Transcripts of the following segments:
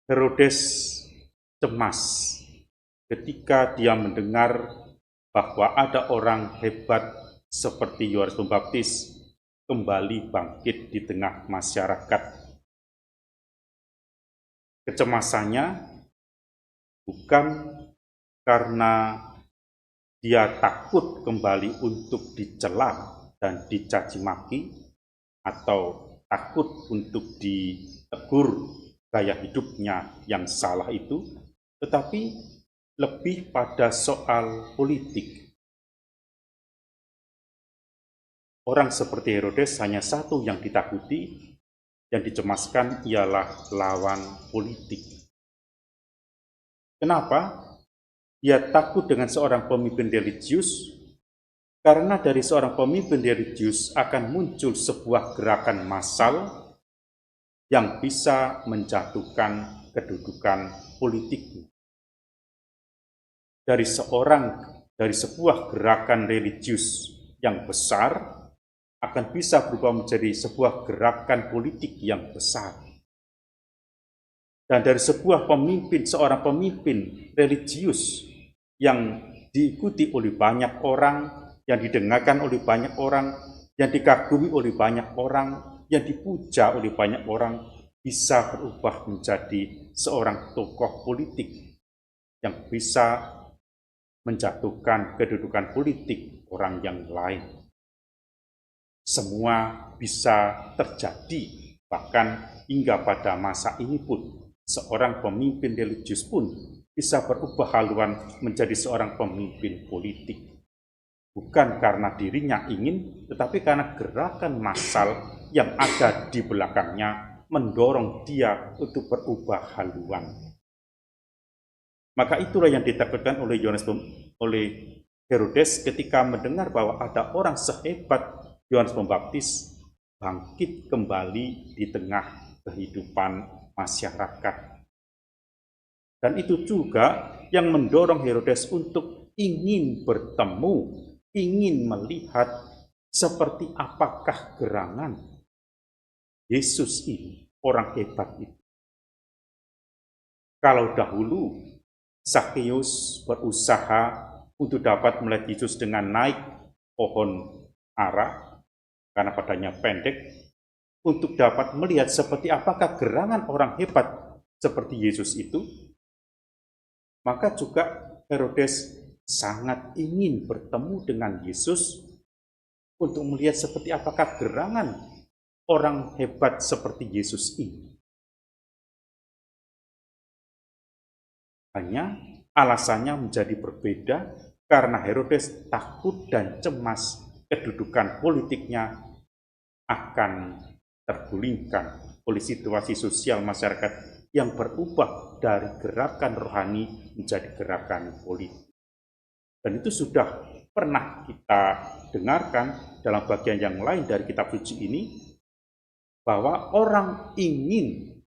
Herodes cemas ketika dia mendengar bahwa ada orang hebat seperti Yohanes Pembaptis kembali bangkit di tengah masyarakat. Kecemasannya bukan karena dia takut kembali untuk dicela dan dicaci maki, atau takut untuk ditegur gaya hidupnya yang salah itu, tetapi lebih pada soal politik. Orang seperti Herodes hanya satu yang ditakuti, yang dicemaskan ialah lawan politik. Kenapa? Dia takut dengan seorang pemimpin religius, karena dari seorang pemimpin religius akan muncul sebuah gerakan massal yang bisa menjatuhkan kedudukan politiknya. Dari sebuah gerakan religius yang besar akan bisa berubah menjadi sebuah gerakan politik yang besar. Dan dari seorang pemimpin religius yang diikuti oleh banyak orang, yang didengarkan oleh banyak orang, yang dikagumi oleh banyak orang, yang dipuja oleh banyak orang, bisa berubah menjadi seorang tokoh politik yang bisa menjatuhkan kedudukan politik orang yang lain. Semua bisa terjadi, bahkan hingga pada masa ini pun seorang pemimpin religius pun bisa berubah haluan menjadi seorang pemimpin politik. Bukan karena dirinya ingin, tetapi karena gerakan massal yang ada di belakangnya mendorong dia untuk berubah haluan. Maka itulah yang ditakutkan oleh Herodes ketika mendengar bahwa ada orang sehebat Yohanes Pembaptis bangkit kembali di tengah kehidupan masyarakat. Dan itu juga yang mendorong Herodes untuk ingin bertemu, ingin melihat seperti apakah gerangan Yesus ini, orang hebat itu. Kalau dahulu Zakheus berusaha untuk dapat melihat Yesus dengan naik pohon ara, karena badannya pendek, untuk dapat melihat seperti apakah gerangan orang hebat seperti Yesus itu, maka juga Herodes sangat ingin bertemu dengan Yesus untuk melihat seperti apakah gerangan orang hebat seperti Yesus ini. Hanya alasannya menjadi berbeda karena Herodes takut dan cemas kedudukan politiknya akan tergulingkan oleh situasi sosial masyarakat yang berubah dari gerakan rohani menjadi gerakan politik. Dan itu sudah pernah kita dengarkan dalam bagian yang lain dari kitab suci ini, bahwa orang ingin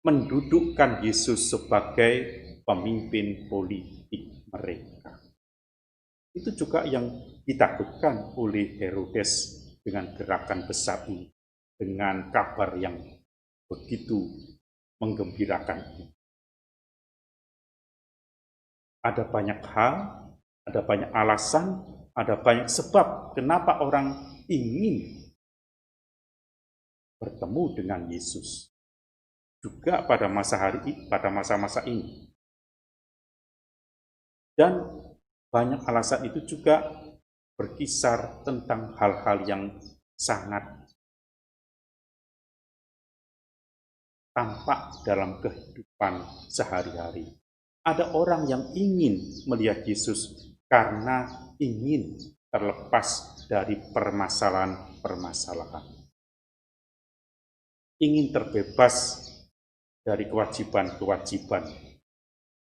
mendudukkan Yesus sebagai pemimpin politik mereka. Itu juga yang ditakutkan oleh Herodes dengan gerakan besar ini, dengan kabar yang begitu menggembirakan ini. Ada banyak hal, ada banyak alasan, ada banyak sebab kenapa orang ingin bertemu dengan Yesus. Juga pada masa-masa ini. Dan banyak alasan itu juga berkisar tentang hal-hal yang sangat tampak dalam kehidupan sehari-hari. Ada orang yang ingin melihat Yesus karena ingin terlepas dari permasalahan-permasalahan. Ingin terbebas dari kewajiban-kewajiban.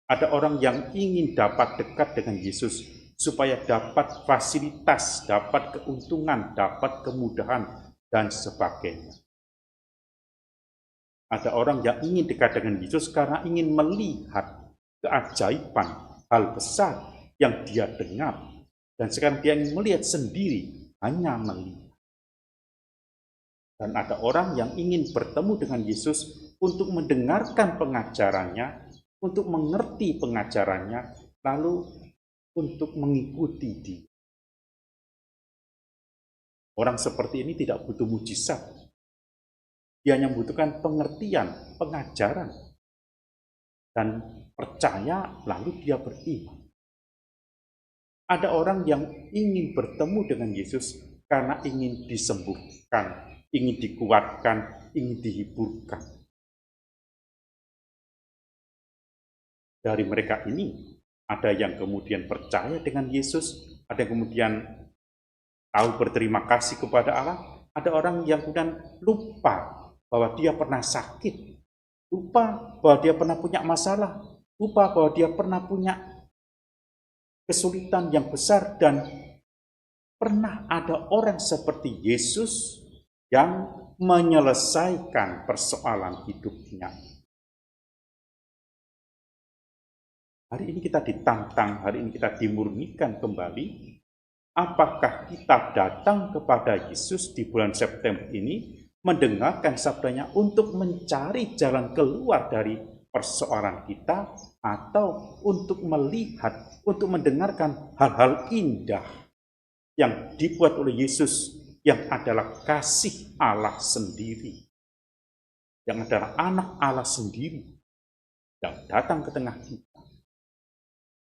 Ada orang yang ingin dapat dekat dengan Yesus supaya dapat fasilitas, dapat keuntungan, dapat kemudahan, dan sebagainya. Ada orang yang ingin dekat dengan Yesus karena ingin melihat keajaiban, hal besar yang dia dengar. Dan sekarang dia ingin melihat sendiri, hanya melihat. Dan ada orang yang ingin bertemu dengan Yesus untuk mendengarkan pengajarannya, untuk mengerti pengajarannya, lalu untuk mengikuti dia. Orang seperti ini tidak butuh mujizat. Dia hanya membutuhkan pengertian, pengajaran, dan percaya lalu dia beriman. Ada orang yang ingin bertemu dengan Yesus karena ingin disembuhkan, ingin dikuatkan, ingin dihiburkan. Dari mereka ini, ada yang kemudian percaya dengan Yesus, ada yang kemudian tahu berterima kasih kepada Allah, ada orang yang kemudian lupa bahwa dia pernah sakit, lupa bahwa dia pernah punya masalah, lupa bahwa dia pernah punya kesulitan yang besar, dan pernah ada orang seperti Yesus yang menyelesaikan persoalan hidupnya. Hari ini kita ditantang, hari ini kita dimurnikan kembali. Apakah kita datang kepada Yesus di bulan September ini, mendengarkan sabdanya untuk mencari jalan keluar dari persoalan kita, atau untuk melihat, untuk mendengarkan hal-hal indah yang dibuat oleh Yesus, yang adalah kasih Allah sendiri, yang adalah anak Allah sendiri, yang datang ke tengah kita?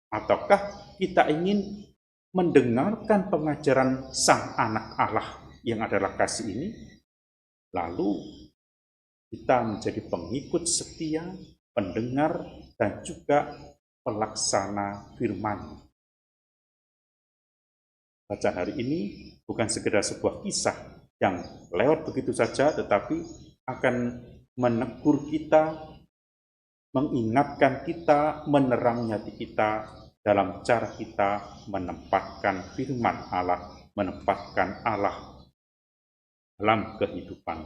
Ataukah kita ingin mendengarkan pengajaran Sang Anak Allah yang adalah kasih ini, lalu kita menjadi pengikut setia, pendengar, dan juga pelaksana firman? Bacaan hari ini bukan sekedar sebuah kisah yang lewat begitu saja, tetapi akan menegur kita, mengingatkan kita, menerangi hati kita dalam cara kita menempatkan firman Allah, menempatkan Allah dalam kehidupan